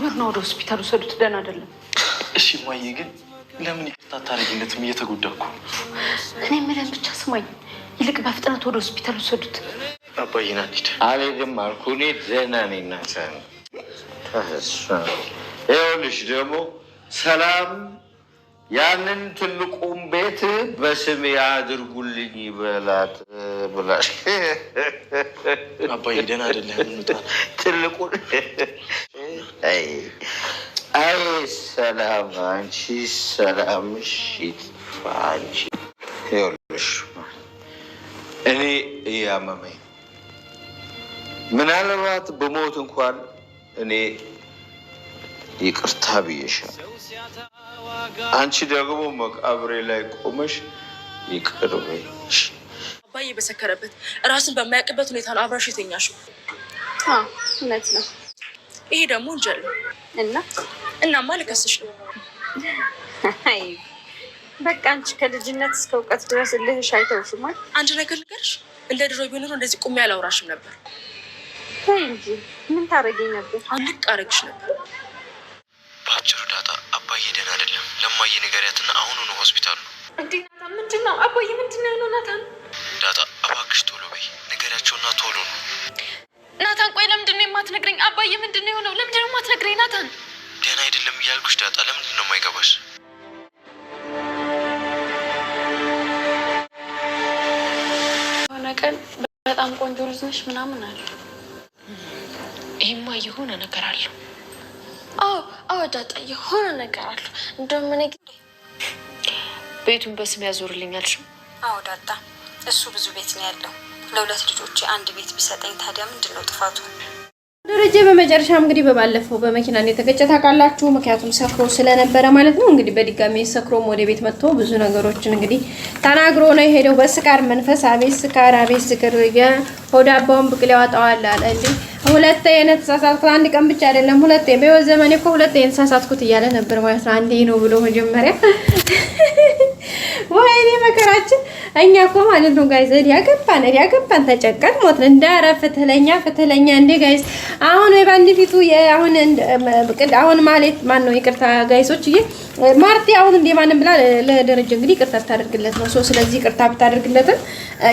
የምር ነው ወደ ሆስፒታል ወሰዱት። ደህና አይደለም። እሺ ማዬ፣ ግን ለምን ይቅርታ ታረጊለትም? እየተጎዳኩ። እኔ ምንም ብቻ ስማኝ፣ ይልቅ በፍጥነት ወደ ሆስፒታል ወሰዱት። አባዬን አንሂድ። አልሄድም አልኩ። እኔ ደህና ነኝ። እናንተ ይኸውልሽ ደግሞ ሰላም ያንን ትልቁን ቤት በስሜ አድርጉልኝ በላት ብላሽ። አባዬ ደህና አይደለም። ትልቁን አይ ሰላም፣ አንቺ ሰላምሽ ይጥፋ። አንቺ ይኸውልሽ እኔ እያመመኝ ምናልባት በሞት እንኳን እኔ ይቅርታ ብዬሻል። አንቺ ደግሞ መቃብሬ ላይ ቆመሽ ይቅር በይሽ። አባዬ በሰከረበት ራሱን በማያውቅበት ሁኔታ ነው አብራሽ የተኛሽው። እውነት ነው። ይሄ ደግሞ ወንጀል ነው። እናማ ልከስሽ ነው። አይ በቃ አንቺ ከልጅነት እስከ እውቀት ድረስ እልህሽ አይተውሽማል። አንድ ነገር ልንገርሽ፣ እንደ ድሮ ቢኖር እንደዚህ ቁሜ አላወራሽም ነበር። ተይ እንጂ ምን ታረጊኝ ነበር? ልቅ አረግሽ ነበር። በአጭሩ ዳጣ አባዬ ደህና አይደለም። ለማዬ ንገሪያትና አሁኑ ነው ሆስፒታሉ። እንዴ ናታን፣ ምንድን ነው? አባዬ ምንድን ነው የሆነው? ናታን፣ ዳጣ እባክሽ ቶሎ በይ፣ ንገሪያቸውና ቶሎ ነው። ናታን ቆይ፣ ለምንድን ነው የማትነግረኝ? አባዬ ምንድን ነው የሆነው? ለምንድን ነው የማትነግረኝ? ናታን ደህና አይደለም እያልኩሽ ዳጣ፣ ለምንድን ነው የማይገባሽ? የሆነ ቀን በጣም ቆንጆ ልጅ ነሽ ምናምን አለ። ይሄማ የሆነ ነገር አለው። አዎ ዳጣ፣ የሆነ ነገር አለው። እንደውም እኔ ቤቱን በስም ያዞርልኛል። አዎ ዳጣ፣ እሱ ብዙ ቤት ነው ያለው። ለሁለት ልጆች አንድ ቤት ቢሰጠኝ ታዲያ ምንድን ነው ጥፋቱ? ደረጀ በመጨረሻ እንግዲህ በባለፈው በመኪና የተገጨ ታውቃላችሁ። ምክንያቱም ሰክሮ ስለነበረ ማለት ነው። እንግዲህ በድጋሚ ሰክሮም ወደ ቤት መጥቶ ብዙ ነገሮችን እንግዲህ ተናግሮ ነው የሄደው። በስካር መንፈስ አቤት ስካር፣ አቤት ስክር፣ ሆድ አባውን ብቅል ያወጣዋል አለ እንዴ። ሁለቴ የተሳሳትኩት አንድ ቀን ብቻ አይደለም፣ ሁለቴ በህይወት ዘመኔ እኮ ሁለቴ የተሳሳትኩት እያለ ነበር ማለት ነው። አንዴ ነው ብሎ መጀመሪያ ወይኔ መከራችን። እኛ እኮ ማለት ነው ጋይዝ ያገባን ተጨቀን ሞት እንዳረ ፍትለኛ እንዴ ጋይዝ። አሁን ባንዲቱ አሁን ማለት ማን ነው? ይቅርታ ጋይሶች ማርቲ አሁን እንደ ማንም ብላ ለደረጀ እንግዲህ ይቅርታ ታደርግለት ነው። ስለዚህ ይቅርታ ብታደርግለትም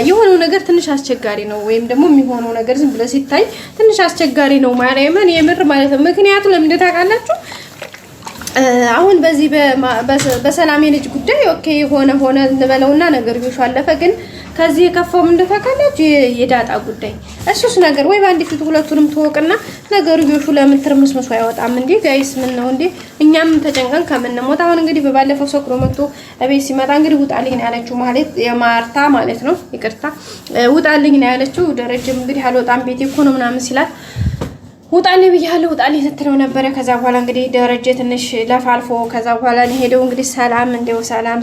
የሆነው ነገር ትንሽ አስቸጋሪ ነው፣ ወይም ደግሞ የሚሆነው ነገር ዝም ብሎ ሲታይ ትንሽ አስቸጋሪ ነው ማርያምን የምር ማለት ነው። ምክንያቱም ለምን ታውቃላችሁ? አሁን በዚህ በሰላም የልጅ ጉዳይ ኦኬ ሆነ እንበለውና ነገር ይሻለፈ። ግን ከዚህ የከፋው ምን ታውቃላችሁ? የዳጣ ጉዳይ እሱስ ነገር ወይ ባንዲ ፊት ሁለቱንም ተወቅና ነገሩ ይሹ ለምን ትርምስምሱ አይወጣም እንዴ ጋይስ? ምን ነው እንዴ? እኛም ተጨንቀን ከምንሞት አሁን እንግዲህ በባለፈው ሰክሮ መጥቶ እቤት ሲመጣ እንግዲህ ውጣልኝ ነው ያለችው ማለት የማርታ ማለት ነው። ይቅርታ ውጣልኝ ነው ያለችው። ደረጀም እንግዲህ አልወጣም ቤቴ እኮ ነው ምናምን ሲላት ውጣልኝ ብያለሁ ውጣልኝ ስትለው ነበረ። ከዛ በኋላ እንግዲህ ደረጀ ትንሽ ለፋልፎ ከዛ በኋላ ነው ሄደው እንግዲህ ሰላም እንደው ሰላም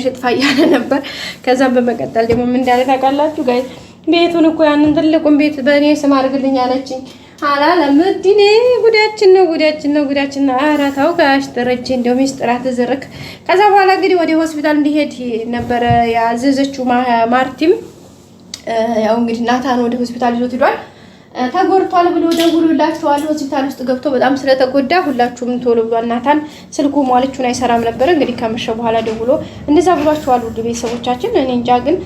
ሽጥፋ እያለ ነበር። ከዛም በመቀጠል ደግሞ ምን እንዳለ ታውቃላችሁ ጋይስ? ቤቱን እኮ ያንን ትልቁን ቤት በእኔ ስም አድርግልኝ አለችኝ አላለም። እዲኔ ጉዳችን ነው። ኧረ ተው ጋሽ ደረጀ እንደው ሚስጥራት ዝርክ። ከዛ በኋላ እንግዲህ ወደ ሆስፒታል እንዲሄድ ነበረ ያዘዘችው ማርቲም። ያው እንግዲህ ናታን ወደ ሆስፒታል ይዞት ሄዷል። ተጎድቷል ብሎ ደውሎላችኋል። ሆስፒታል ውስጥ ገብቶ በጣም ስለተጎዳ ሁላችሁም ቶሎ ብሏል። ናታን ስልኩ ሟለቹን አይሰራም ነበር። እንግዲህ ከመሸ በኋላ ደውሎ እንደዛ ብሏችኋል ውድ ቤተሰቦቻችን። እኔ እንጃ ግን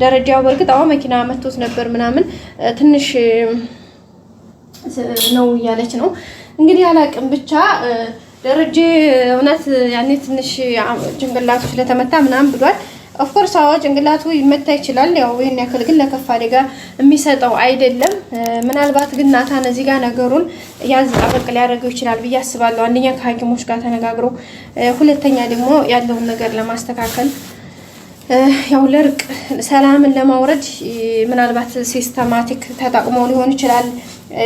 ደረጃው በርግጥ አሁን መኪና መጥቶት ነበር ምናምን ትንሽ ነው እያለች ነው እንግዲህ አላቅም። ብቻ ደረጀ እውነት ያኔ ትንሽ ጭንቅላቱ ስለተመታ ምናምን ብሏል። ኦፍኮርስ አዎ ጭንቅላቱ ይመታ ይችላል። ያው ይሄን ያክል ግን ለከፋ አደጋ የሚሰጠው አይደለም። ምናልባት ግን ናታን እዚህ ጋር ነገሩን ያዝ አበቅ ሊያደርገው ይችላል ብዬ አስባለሁ። አንደኛ ከሐኪሞች ጋር ተነጋግሮ፣ ሁለተኛ ደግሞ ያለውን ነገር ለማስተካከል ያው ለርቅ ሰላምን ለማውረድ ምናልባት ሲስተማቲክ ተጠቅመው ሊሆን ይችላል።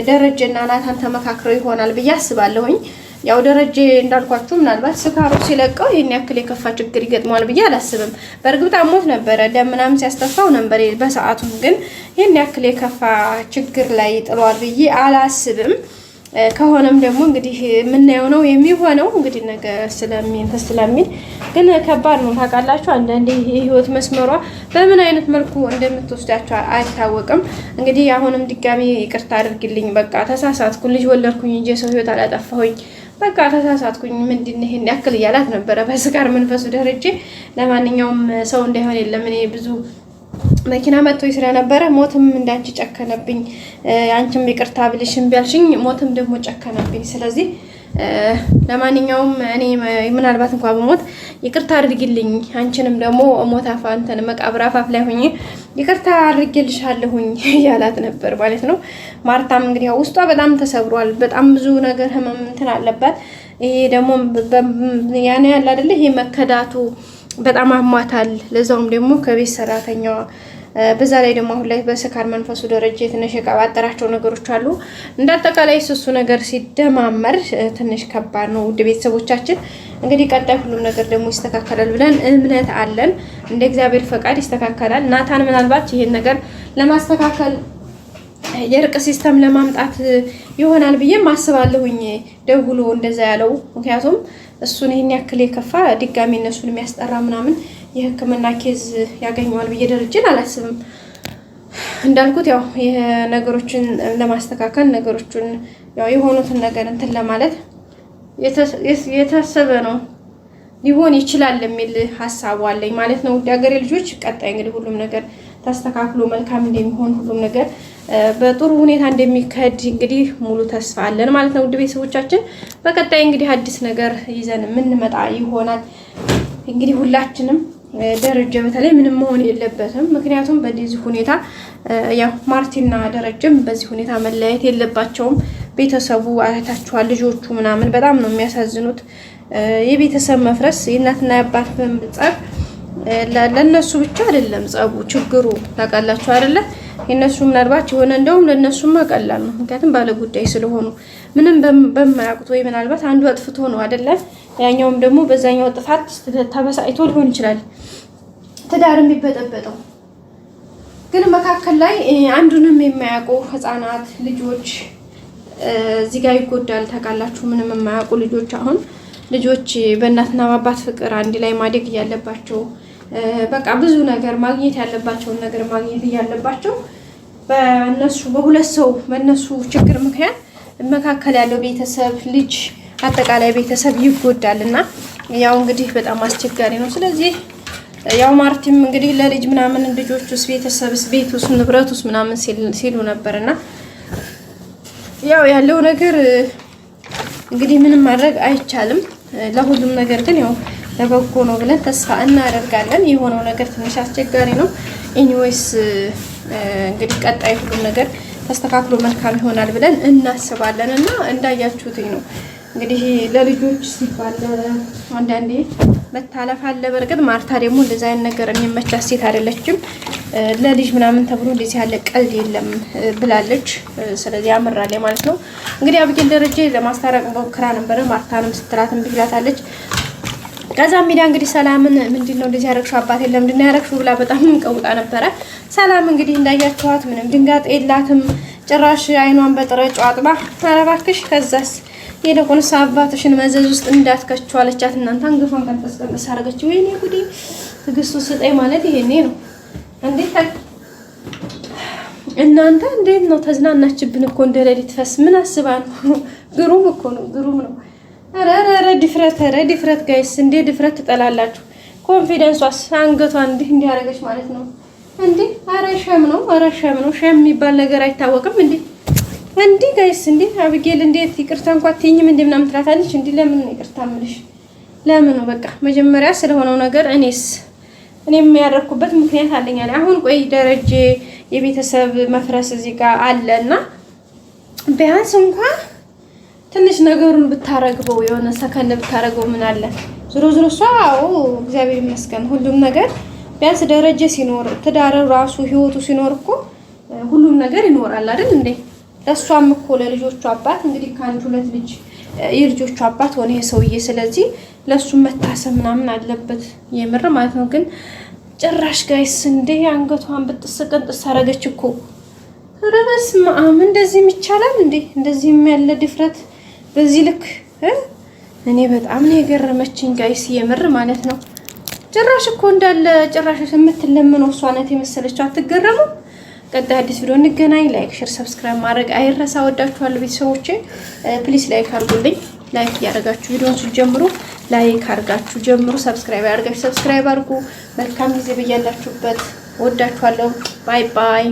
ደረጀና ናታን ተመካክረው ይሆናል ብዬ አስባለሁኝ። ያው ደረጀ እንዳልኳችሁ ምናልባት ስካሩ ሲለቀው ይሄን ያክል የከፋ ችግር ይገጥማል ብዬ አላስብም። በእርግጥ አሞት ነበረ ደም ምናምን ሲያስተፋው ነበር በሰዓቱ፣ ግን ይሄን ያክል የከፋ ችግር ላይ ጥሏል ብዬ አላስብም። ከሆነም ደግሞ እንግዲህ የምናየው ነው የሚሆነው። እንግዲህ ነገ ስለሚል ግን ከባድ ነው ታውቃላችሁ። አንዳንዴ የህይወት መስመሯ በምን አይነት መልኩ እንደምትወስዳቸው አይታወቅም። እንግዲህ አሁንም ድጋሚ ይቅርታ አድርግልኝ፣ በቃ ተሳሳትኩ፣ ልጅ ወለድኩኝ እንጂ የሰው ህይወት አላጠፋሁኝ፣ በቃ ተሳሳትኩኝ፣ ምንድን ይሄን ያክል እያላት ነበረ በስካር መንፈሱ ደረጀ። ለማንኛውም ሰው እንዳይሆን የለም እኔ ብዙ መኪና መጥቶኝ ስለነበረ ሞትም እንዳንቺ ጨከነብኝ፣ አንቺም ይቅርታ ብልሽም ቢያልሽኝ ሞትም ደግሞ ጨከነብኝ። ስለዚህ ለማንኛውም እኔ ምናልባት እንኳን በሞት ይቅርታ አድርጊልኝ፣ አንቺንም ደግሞ ሞት አፋንተን መቃብር አፋፍ ላይ ሆኜ ይቅርታ አድርጌልሻለሁኝ እያላት ነበር ማለት ነው። ማርታም እንግዲህ ውስጧ በጣም ተሰብሯል። በጣም ብዙ ነገር ህመም እንትን አለባት። ይሄ ደግሞ ያኔ ያለ አይደለ ይሄ መከዳቱ በጣም አሟታል። ለዛውም ደግሞ ከቤት ሰራተኛዋ በዛ ላይ ደግሞ አሁን ላይ በስካር መንፈሱ ደረጃ ትንሽ የቀባጠራቸው ነገሮች አሉ። እንዳጠቃላይ እሱ ነገር ሲደማመር ትንሽ ከባድ ነው። ውድ ቤተሰቦቻችን እንግዲህ ቀጣይ ሁሉም ነገር ደግሞ ይስተካከላል ብለን እምነት አለን። እንደ እግዚአብሔር ፈቃድ ይስተካከላል። ናታን ምናልባት ይሄን ነገር ለማስተካከል የእርቅ ሲስተም ለማምጣት ይሆናል ብዬ አስባለሁኝ ደውሎ እንደዛ ያለው። ምክንያቱም እሱን ይሄን ያክል የከፋ ድጋሚ እነሱን የሚያስጠራ ምናምን የሕክምና ኬዝ ያገኘዋል ብዬ ደረጃን አላስብም። እንዳልኩት ያው ነገሮችን ለማስተካከል ነገሮችን ያው የሆኑትን ነገር እንትን ለማለት የታሰበ ነው ሊሆን ይችላል የሚል ሀሳቡ አለኝ ማለት ነው። ውድ ሀገሬ ልጆች ቀጣይ እንግዲህ ሁሉም ነገር ተስተካክሎ መልካም እንደሚሆን ሁሉም ነገር በጥሩ ሁኔታ እንደሚካሄድ እንግዲህ ሙሉ ተስፋ አለን ማለት ነው። ውድ ቤተሰቦቻችን በቀጣይ እንግዲህ አዲስ ነገር ይዘን የምንመጣ ይሆናል። እንግዲህ ሁላችንም ደረጃ በተለይ ምንም መሆን የለበትም። ምክንያቱም በዚህ ሁኔታ ያው ማርቲና ደረጃም በዚህ ሁኔታ መለያየት የለባቸውም። ቤተሰቡ አይታችኋል፣ ልጆቹ ምናምን በጣም ነው የሚያሳዝኑት። የቤተሰብ መፍረስ የእናትና የአባት ጸብ ለነሱ ብቻ አይደለም ጸቡ ችግሩ ታውቃላችሁ አይደለ? የነሱ ምናልባት የሆነ እንደውም ለነሱማ ቀላል ነው። ምክንያቱም ባለ ጉዳይ ስለሆኑ ምንም በማያውቁት ወይ ምናልባት አንዱ አጥፍቶ ነው አይደለ? ያኛውም ደግሞ በዛኛው ጥፋት ተበሳጭቶ ሊሆን ይችላል ትዳር የሚበጠበጠው። ግን መካከል ላይ አንዱንም የማያውቁ ህፃናት ልጆች እዚህ ጋር ይጎዳል ታውቃላችሁ። ምንም የማያውቁ ልጆች አሁን ልጆች በእናትና በአባት ፍቅር አንድ ላይ ማደግ እያለባቸው በቃ ብዙ ነገር ማግኘት ያለባቸውን ነገር ማግኘት እያለባቸው በእነሱ በሁለት ሰው በእነሱ ችግር ምክንያት መካከል ያለው ቤተሰብ ልጅ አጠቃላይ ቤተሰብ ይጎዳል እና ያው እንግዲህ በጣም አስቸጋሪ ነው። ስለዚህ ያው ማርቲም እንግዲህ ለልጅ ምናምን ልጆቹስ ቤተሰብስ ቤቱስ ንብረቱስ ምናምን ሲሉ ነበርና ያው ያለው ነገር እንግዲህ ምንም ማድረግ አይቻልም። ለሁሉም ነገር ግን ያው ለበጎ ነው ብለን ተስፋ እናደርጋለን። የሆነው ነገር ትንሽ አስቸጋሪ ነው። ኤኒዌይስ እንግዲህ ቀጣይ ሁሉም ነገር ተስተካክሎ መልካም ይሆናል ብለን እናስባለን እና እንዳያችሁት ነው እንግዲህ ለልጆች ሲባል አንዳንዴ መታለፍ አለ። በርግጥ ማርታ ደግሞ እንደዛ አይነት ነገር የሚመቻት ሴት አይደለችም። ለልጅ ምናምን ተብሎ እንደዚህ ያለ ቀልድ የለም ብላለች። ስለዚህ አምራለች ማለት ነው። እንግዲህ አብጌል ደረጃ ለማስታረቅ ሞክራ ነበረ። ማርታንም ስትላትም ብላታለች። ከዛ ሚዲያ እንግዲህ ሰላምን ምንድነው እንደዚህ ያረግሽው አባቴ ለምንድን ነው ያረግሽው ብላ በጣም ቀውጣ ነበረ። ሰላም እንግዲህ እንዳያችኋት ምንም ድንጋጤ የላትም። ጭራሽ አይኗን በጥረጫ አጥባ አረባክሽ ከዛስ የለቆንስ አባትሽን መዘዝ ውስጥ እንዳትከቸው አለቻት። እናንተ አንገፋን ቀንጠስ አረገች። ወይኔ ጉዲ ትግስቱ ስጠይ ማለት ይሄኔ ነው። እንዴት እናንተ እንዴት ነው ተዝናናችብን እኮ እንደ ሌሊት ፈስ ምን አስባ ነው? ግሩም እኮ ነው፣ ግሩም ነው። ኧረ ድፍረት ጋይስ፣ እንዴ ድፍረት ትጠላላችሁ። ኮንፊደንሷስ አንገቷን እንዲህ እንዲያረገች ማለት ነው እንዴ! ኧረ ሸም ነው፣ ኧረ ሸም ነው። ሸም የሚባል ነገር አይታወቅም እንዴ! እንዴ ጋይስ፣ እንዴ አብጌል እንዴት ይቅርታ እንኳን አትይኝም እንዴ ምናምን ትላታለች። እንዴ ለምን ይቅርታ ምልሽ? ለምን በቃ መጀመሪያ ስለሆነው ነገር እኔም ያደረኩበት ምክንያት አለኝ አለ። አሁን ቆይ ደረጀ የቤተሰብ መፍረስ እዚህ ጋር አለና ቢያንስ እንኳን ትንሽ ነገሩን ብታረግበው የሆነ ሰከንድ ብታረግበው ምን አለ? ዞሮ እሷ እግዚአብሔር ይመስገን ሁሉም ነገር ቢያንስ ደረጀ ሲኖር ትዳር ራሱ ህይወቱ ሲኖር እኮ ሁሉም ነገር ይኖራል አይደል እንዴ? ለሷም እኮ ለልጆቹ አባት እንግዲህ ከአንድ ሁለት ልጅ የልጆቹ አባት ሆነ ይሄ ሰውዬ። ስለዚህ ለሱ መታሰብ ምናምን አለበት የምር ማለት ነው። ግን ጭራሽ ጋይስ እንዴ አንገቷን ብጥስቅንጥስ አረገች እኮ ረበስማ እንደዚህም ይቻላል እንዴ? እንደዚህም ያለ ድፍረት በዚህ ልክ እኔ በጣም ነው የገረመችኝ ጋይስ፣ የምር ማለት ነው። ጭራሽ እኮ እንዳለ ጭራሽ የምትለምነው እሷ ናት የመሰለችው። አትገረሙ? ቀጣይ አዲስ ቪዲዮ እንገናኝ። ላይክ፣ ሼር፣ ሰብስክራይብ ማድረግ አይረሳ። ወዳችኋለሁ ቤተሰቦቼ። ፕሊስ ላይክ አድርጉልኝ። ላይክ እያደረጋችሁ ቪዲዮውን ሲጀምሩ ላይክ አድርጋችሁ ጀምሩ። ሰብስክራይብ አድርጋችሁ ሰብስክራይብ አድርጉ። መልካም ጊዜ በያላችሁበት። ወዳችኋለሁ። ባይ ባይ።